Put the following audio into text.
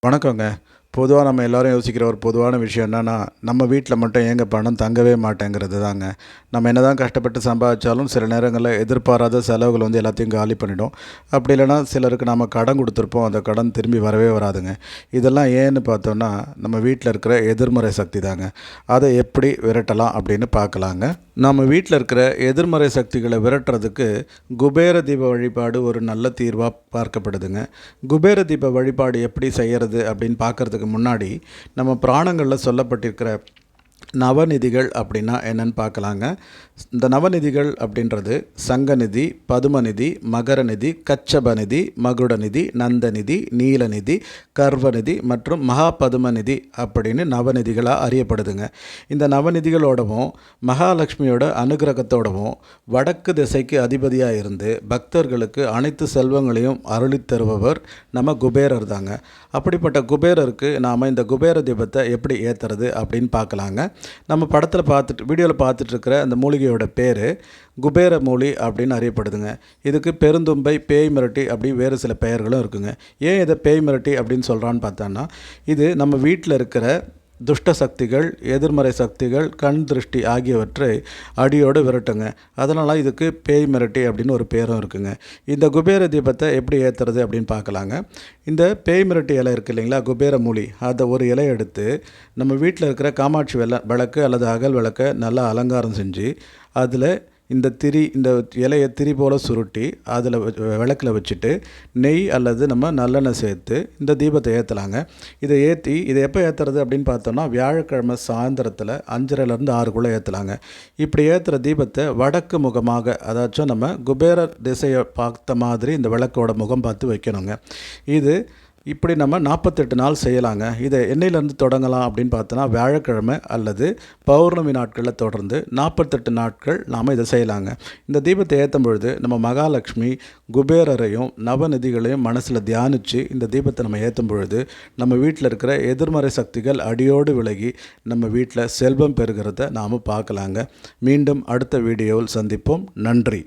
வணக்கங்க. பொதுவா நம்ம எல்லாரும் யோசிக்கிற ஒரு பொதுவான விஷயம் என்னன்னா, நம்ம வீட்ல மட்டும் ஏங்க பணம் தங்கவே மாட்டேங்கிறது தாங்க. நம்ம என்னதான் கஷ்டப்பட்டு சம்பாதிச்சாலும் சில நேரங்கள்ல எதிர்பாராத செலவுகள் எல்லாத்தையும் காலி பண்ணிடும். அப்படி இல்லைன்னா சிலருக்கு நாம கடன் கொடுத்துருப்போம். அந்த கடன் திரும்பி வரவே வராதுங்க. இதெல்லாம் ஏன்னு பார்த்தோம்னா, நம்ம வீட்ல இருக்கிற எதிர்மறை சக்தி தாங்க. அதை எப்படி விரட்டலாம் அப்படின்னு பார்க்கலாங்க. நம்ம வீட்டில் இருக்கிற எதிர்மறை சக்திகளை விரட்டுறதுக்கு குபேர தீப வழிபாடு ஒரு நல்ல தீர்வாக பார்க்கப்படுதுங்க. குபேர தீப வழிபாடு எப்படி செய்கிறது அப்படின்னு பார்க்குறதுக்கு முன்னாடி நம்ம புராணங்களில் சொல்லப்பட்டிருக்கிற நவநிதிகள் அப்படின்னா என்னன்னு பார்க்கலாங்க. இந்த நவநிதிகள் அப்படின்றது சங்கநிதி, பதுமநிதி, மகரநிதி, கச்சபநிதி, மகுடநிதி, நந்தநிதி, நீலநிதி, கர்வநிதி மற்றும் மகாபதுமநிதி அப்படின்னு நவநிதிகளாக அறியப்படுதுங்க. இந்த நவநிதிகளோடவும் மகாலட்சுமியோட அனுகிரகத்தோடவும் வடக்கு திசைக்கு அதிபதியாக இருந்து பக்தர்களுக்கு அனைத்து செல்வங்களையும் அருளித் தருபவர் நம்ம குபேரர் தாங்க. அப்படிப்பட்ட குபேரருக்கு நாம் இந்த குபேர தீபத்தை எப்படி ஏற்றுறது அப்படின்னு பார்க்கலாங்க. நம்ம வீடியோவில் பார்த்துட்ருக்கிற அந்த மூலிகையோட பேர் குபேர மூலி அப்படின்னு அறியப்படுதுங்க. இதுக்கு பெருந்தும்பை, பேய் மிரட்டி அப்படி வேறு சில பெயர்களும் இருக்குங்க. ஏன் இதை பேய் மிரட்டி அப்படின்னு சொல்கிறான்னு பார்த்தோன்னா, இது நம்ம வீட்டில் இருக்கிற துஷ்ட சக்திகள், எதிர்மறை சக்திகள், கண் திருஷ்டி ஆகியவற்றை அடியோடு விரட்டுங்க. அதனால் இதுக்கு பேய் மிரட்டி அப்படின்னு ஒரு பேரும் இருக்குங்க. இந்த குபேர தீபத்தை எப்படி ஏற்றுறது அப்படின்னு பார்க்கலாங்க. இந்த பேய் மிரட்டி இலை இருக்குது இல்லைங்களா, குபேர மூலி, அதை ஒரு இலை எடுத்து நம்ம வீட்டில் இருக்கிற காமாட்சி விளக்கு அல்லது அகல் விளக்கை நல்லா அலங்காரம் செஞ்சு அதில் இந்த இலையை திரி போல் சுருட்டி அதில் விளக்கில் வச்சுட்டு நெய் அல்லது நம்ம நல்லெண்ணெய் சேர்த்து இந்த தீபத்தை ஏற்றலாங்க. இதை எப்போ ஏற்றுறது அப்படின்னு பார்த்தோம்னா, வியாழக்கிழமை சாயந்தரத்தில் 5:30லேருந்து 6க்குள்ளே ஏற்றலாங்க. இப்படி ஏற்றுற தீபத்தை வடக்கு முகமாக, அதாச்சும் நம்ம குபேர திசையை பார்த்த மாதிரி இந்த விளக்கோட முகம் பார்த்து வைக்கணுங்க. இப்படி நம்ம 48 நாள் செய்யலாங்க. இதை என்னையிலேருந்து தொடங்கலாம் அப்படின்னு பார்த்தோன்னா, வியாழக்கிழமை அல்லது பௌர்ணமி நாட்களில் தொடர்ந்து 48 நாட்கள் நாம் இதை செய்யலாங்க. இந்த தீபத்தை ஏற்றும் பொழுது நம்ம மகாலட்சுமி, குபேரரையும் நவநிதிகளையும் மனசில் தியானித்து இந்த தீபத்தை நம்ம ஏற்றும் பொழுது நம்ம வீட்டில் இருக்கிற எதிர்மறை சக்திகள் அடியோடு விலகி நம்ம வீட்டில் செல்வம் பெறுகிறத நாம் பார்க்கலாங்க. மீண்டும் அடுத்த வீடியோவில் சந்திப்போம். நன்றி.